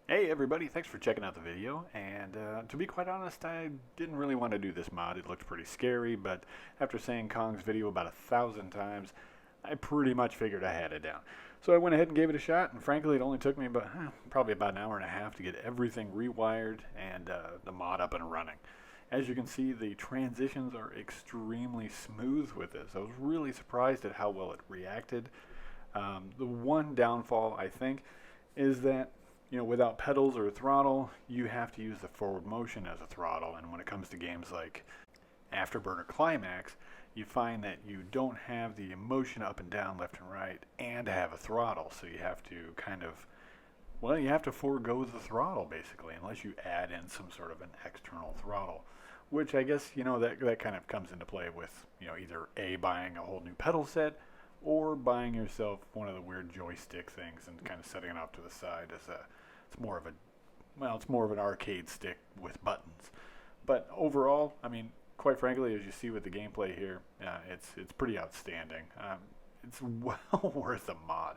Hey everybody, thanks for checking out the video, and to be quite honest, I didn't really want to do this mod. It looked pretty scary, but after saying Kong's video about 1,000 times, I pretty much figured I had it down. So I went ahead and gave it a shot, and frankly it only took me about, probably about an hour and a half to get everything rewired and the mod up and running. As you can see, the transitions are extremely smooth with this. I was really surprised at how well it reacted. The one downfall, I think, is that without pedals or throttle, you have to use the forward motion as a throttle. And when it comes to games like Afterburner Climax, you find that you don't have the motion up and down, left and right, and have a throttle. So you have to you have to forego the throttle basically, unless you add in some sort of an external throttle. Which I guess, that kind of comes into play with, either A, buying a whole new pedal set, or buying yourself one of the weird joystick things and kind of setting it off to the side as it's more of an arcade stick with buttons. But overall, I mean, quite frankly, as you see with the gameplay here, it's pretty outstanding. It's well worth a mod.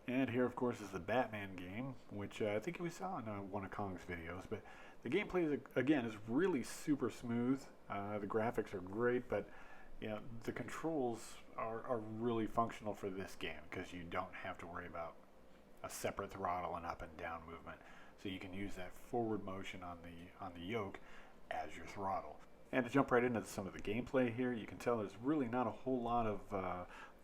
And here, of course, is the Batman game, which I think we saw in one of Kong's videos. But the gameplay, again, is really super smooth. The graphics are great, but the controls are really functional for this game because you don't have to worry about a separate throttle and up and down movement. So you can use that forward motion on the yoke as your throttle. And to jump right into some of the gameplay here, you can tell there's really not a whole lot of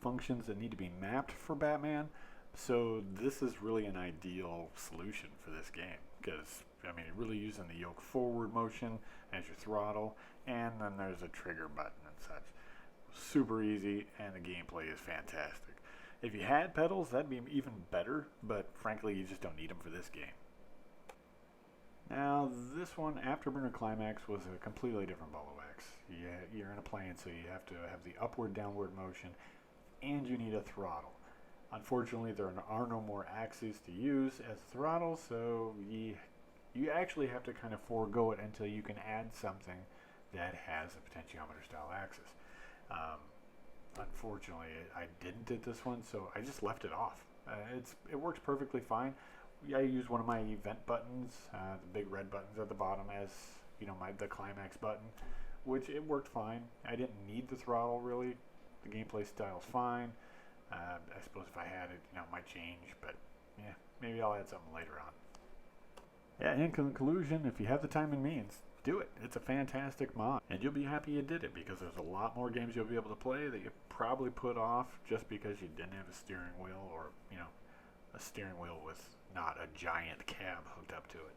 functions that need to be mapped for Batman. So this is really an ideal solution for this game because, I mean, you're really using the yoke forward motion as your throttle, and then there's a trigger button and such. Super easy, and the gameplay is fantastic. If you had pedals, that'd be even better, but frankly, you just don't need them for this game. Now, this one, Afterburner Climax, was a completely different ball of wax. You're in a plane, so you have to have the upward-downward motion, and you need a throttle. Unfortunately, there are no more axes to use as throttle, so you actually have to kind of forego it until you can add something that has a potentiometer-style axis. Unfortunately, I didn't at this one, so I just left it off. It works perfectly fine. I use one of my event buttons, the big red buttons at the bottom, as the climax button, which it worked fine. I didn't need the throttle really. The gameplay style's fine. I suppose if I had it, it might change, but yeah, maybe I'll add something later on. Yeah, in conclusion, if you have the time and means, do it. It's a fantastic mod, and you'll be happy you did it because there's a lot more games you'll be able to play that you probably put off just because you didn't have a steering wheel, or a steering wheel with not a giant cab hooked up to it.